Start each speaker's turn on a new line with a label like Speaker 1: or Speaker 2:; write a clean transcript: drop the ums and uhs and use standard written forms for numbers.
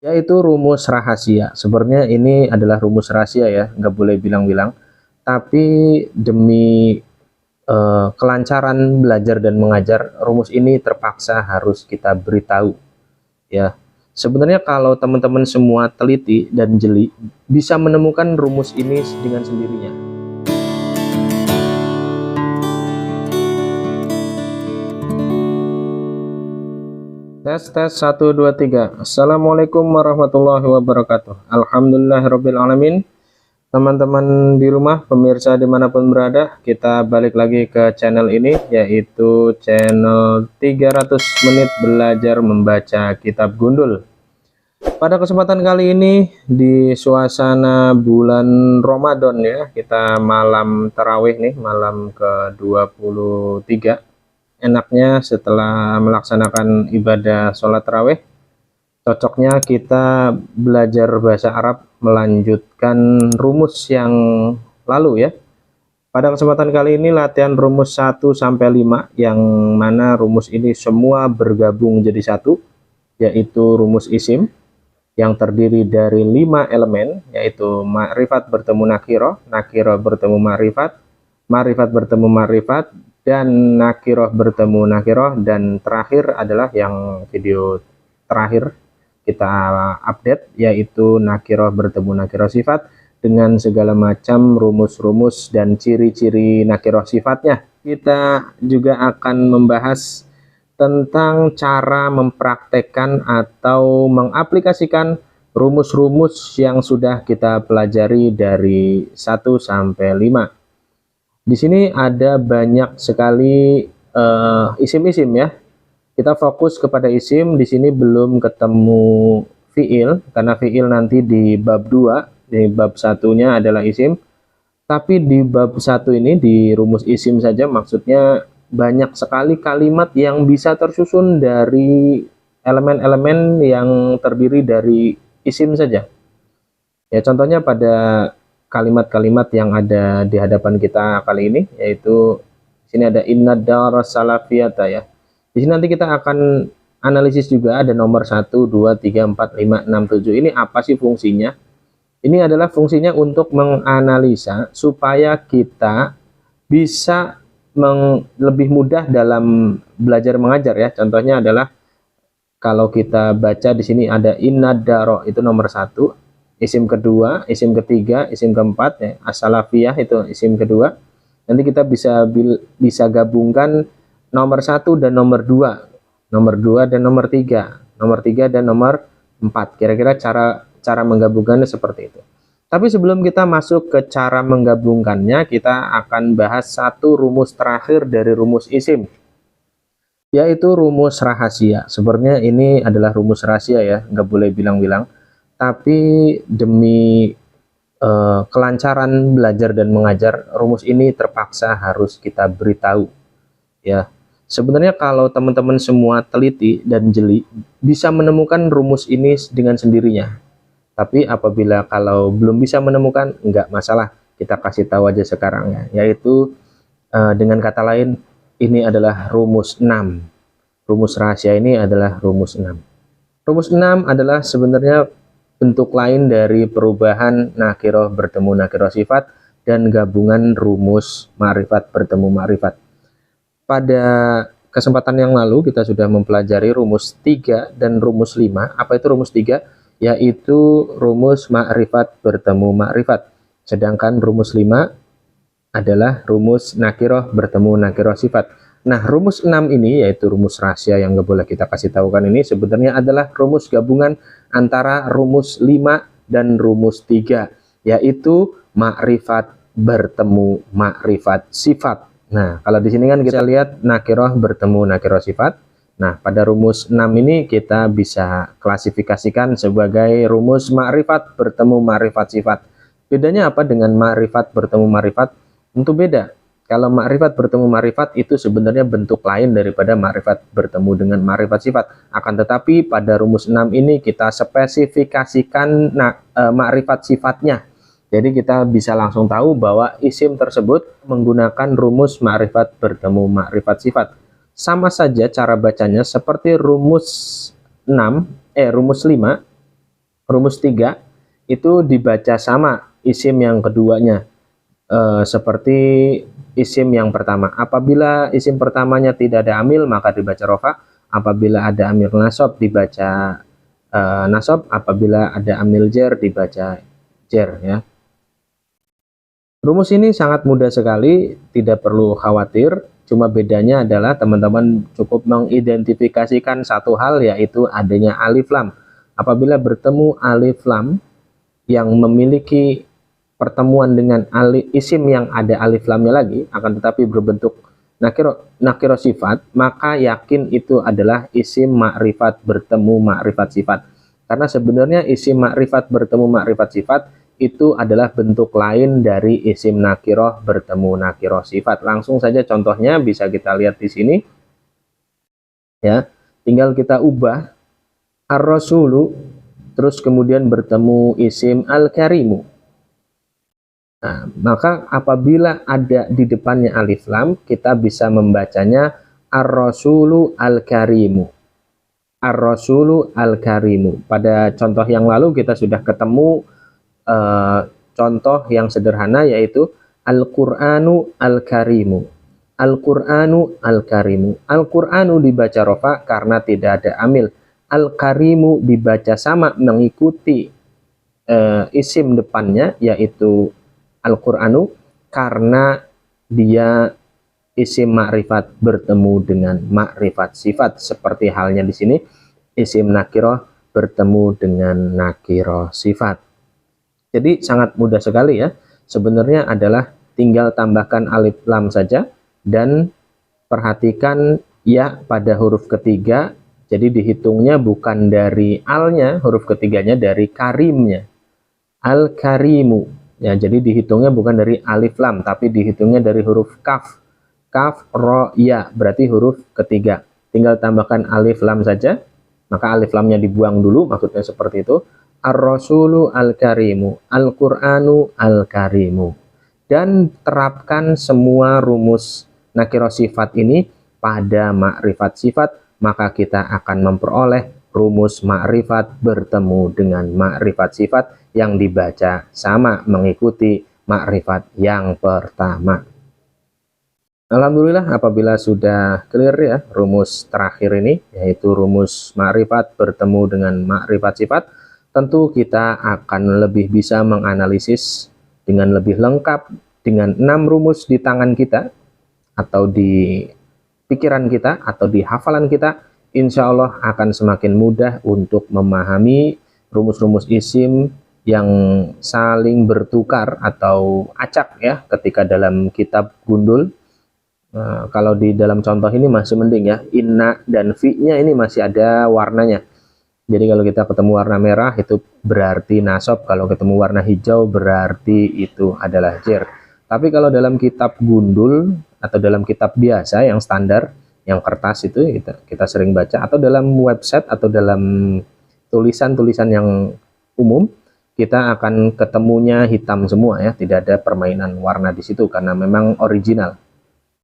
Speaker 1: Yaitu rumus rahasia. Sebenarnya ini adalah rumus rahasia ya, nggak boleh bilang-bilang. Tapi demi kelancaran belajar dan mengajar, rumus ini terpaksa harus kita beritahu ya. Sebenarnya kalau teman-teman semua teliti dan jeli, bisa menemukan rumus ini dengan sendirinya. Tes 1 2 3. Assalamualaikum warahmatullahi wabarakatuh. Alhamdulillahirabbil alamin. Teman-teman di rumah, pemirsa dimanapun berada, kita balik lagi ke channel ini, yaitu channel 300 menit belajar membaca kitab gundul. Pada kesempatan kali ini, di suasana bulan Ramadan ya, kita malam tarawih nih, malam ke-23. Enaknya setelah melaksanakan ibadah sholat tarawih, cocoknya kita belajar bahasa Arab melanjutkan rumus yang lalu ya. Pada kesempatan kali ini latihan rumus 1 sampai 5, yang mana rumus ini semua bergabung jadi satu, yaitu rumus isim yang terdiri dari 5 elemen, yaitu ma'rifat bertemu nakiroh, nakiroh bertemu ma'rifat, ma'rifat bertemu ma'rifat, dan nakiroh bertemu nakiroh, dan terakhir adalah yang video terakhir kita update, yaitu nakiroh bertemu nakiroh sifat dengan segala macam rumus-rumus dan ciri-ciri nakiroh sifatnya. Kita juga akan membahas tentang cara mempraktekkan atau mengaplikasikan rumus-rumus yang sudah kita pelajari dari 1 sampai 5. Di sini ada banyak sekali isim-isim ya. Kita fokus kepada isim. Di sini belum ketemu fiil, karena fiil nanti di bab 2, di bab satunya adalah isim. Tapi di bab 1 ini, di rumus isim saja, maksudnya banyak sekali kalimat yang bisa tersusun dari elemen-elemen yang terdiri dari isim saja. Ya, contohnya pada kalimat-kalimat yang ada di hadapan kita kali ini, yaitu sini ada inna daras salafiyata ya. Di sini nanti kita akan analisis juga, ada nomor 1 2 3 4 5 6 7. Ini apa sih fungsinya? Ini adalah fungsinya untuk menganalisa supaya kita bisa lebih mudah dalam belajar mengajar ya. Contohnya adalah kalau kita baca di sini ada inna daro, itu nomor 1. Isim kedua, isim ketiga, isim keempat ya, as-salafiyah itu isim kedua. Nanti kita bisa gabungkan nomor 1 dan nomor 2, nomor 2 dan nomor 3, nomor 3 dan nomor 4. Kira-kira cara menggabungkannya seperti itu. Tapi sebelum kita masuk ke cara menggabungkannya, kita akan bahas satu rumus terakhir dari rumus isim, yaitu rumus rahasia. Sebenarnya ini adalah rumus rahasia ya, nggak boleh bilang-bilang. Tapi demi kelancaran belajar dan mengajar, rumus ini terpaksa harus kita beritahu ya. Sebenarnya kalau teman-teman semua teliti dan jeli, bisa menemukan rumus ini dengan sendirinya. Tapi apabila kalau belum bisa menemukan, nggak masalah, kita kasih tahu aja sekarang ya. Yaitu dengan kata lain, ini adalah rumus 6. Rumus rahasia ini adalah rumus 6. Rumus 6 adalah sebenarnya bentuk lain dari perubahan nakiroh bertemu nakiroh sifat dan gabungan rumus ma'rifat bertemu ma'rifat. Pada kesempatan yang lalu kita sudah mempelajari rumus 3 dan rumus 5. Apa itu rumus 3? Yaitu rumus ma'rifat bertemu ma'rifat. Sedangkan rumus 5 adalah rumus nakiroh bertemu nakiroh sifat. Nah, rumus 6 ini, yaitu rumus rahasia yang nggak boleh kita kasih tahukan ini, sebenarnya adalah rumus gabungan antara rumus 5 dan rumus 3, yaitu ma'rifat bertemu ma'rifat sifat. Nah, kalau di sini kan kita lihat nakiroh bertemu nakiroh sifat. Nah, pada rumus 6 ini kita bisa klasifikasikan sebagai rumus ma'rifat bertemu ma'rifat sifat. Bedanya apa dengan ma'rifat bertemu ma'rifat? Tentu beda. Kalau ma'rifat bertemu ma'rifat itu sebenarnya bentuk lain daripada ma'rifat bertemu dengan ma'rifat sifat. Akan tetapi pada rumus 6 ini kita spesifikasikan ma'rifat sifatnya. Jadi kita bisa langsung tahu bahwa isim tersebut menggunakan rumus ma'rifat bertemu ma'rifat sifat. Sama saja cara bacanya seperti rumus 5 Rumus 3 itu dibaca sama isim yang keduanya, seperti isim yang pertama. Apabila isim pertamanya tidak ada amil maka dibaca rofa, apabila ada amil nasab dibaca nasab, apabila ada amil jer dibaca jer ya. Rumus ini sangat mudah sekali, tidak perlu khawatir. Cuma bedanya adalah teman-teman cukup mengidentifikasikan satu hal, yaitu adanya alif lam. Apabila bertemu alif lam yang memiliki pertemuan dengan isim yang ada alif lamnya lagi, akan tetapi berbentuk nakiro sifat, maka yakin itu adalah isim makrifat bertemu makrifat sifat. Karena sebenarnya isim makrifat bertemu makrifat sifat itu adalah bentuk lain dari isim nakiroh bertemu nakiroh sifat. Langsung saja contohnya bisa kita lihat di sini ya. Tinggal kita ubah ar-rasulu terus kemudian bertemu isim al-karimu. Nah, maka apabila ada di depannya alif lam, kita bisa membacanya ar-rasulu al-karimu. Ar-rasulu al-karimu. Pada contoh yang lalu kita sudah ketemu contoh yang sederhana, yaitu Al-Qur'anu Al-Karimu. Al-Qur'anu Al-Karimu. Al-Qur'anu dibaca rofa karena tidak ada amil. Al-Karimu dibaca sama mengikuti isim depannya, yaitu Al-Qur'anu, karena dia isim makrifat bertemu dengan makrifat sifat, seperti halnya di sini isim nakiroh bertemu dengan nakiroh sifat. Jadi sangat mudah sekali ya. Sebenarnya adalah tinggal tambahkan alif lam saja dan perhatikan ya pada huruf ketiga. Jadi dihitungnya bukan dari alnya, huruf ketiganya dari karimnya. Al-karimu. Ya, jadi dihitungnya bukan dari alif lam tapi dihitungnya dari huruf kaf. Kaf ro ya, berarti huruf ketiga. Tinggal tambahkan alif lam saja. Maka alif lamnya dibuang dulu, maksudnya seperti itu. Ar-rasulu al-karimu, al-Qur'anu al-karimu. Dan terapkan semua rumus nakiro sifat ini pada makrifat sifat, maka kita akan memperoleh rumus makrifat bertemu dengan makrifat sifat yang dibaca sama mengikuti makrifat yang pertama. Alhamdulillah apabila sudah clear ya rumus terakhir ini, yaitu rumus makrifat bertemu dengan makrifat sifat, tentu kita akan lebih bisa menganalisis dengan lebih lengkap dengan 6 rumus di tangan kita atau di pikiran kita atau di hafalan kita. Insya Allah akan semakin mudah untuk memahami rumus-rumus isim yang saling bertukar atau acak ya ketika dalam kitab gundul. Nah, kalau di dalam contoh ini masih mending ya, inna dan fi-nya ini masih ada warnanya. Jadi kalau kita ketemu warna merah itu berarti nasab, kalau ketemu warna hijau berarti itu adalah jer. Tapi kalau dalam kitab gundul atau dalam kitab biasa yang standar, yang kertas itu kita sering baca, atau dalam website atau dalam tulisan-tulisan yang umum, kita akan ketemunya hitam semua ya, tidak ada permainan warna di situ karena memang original.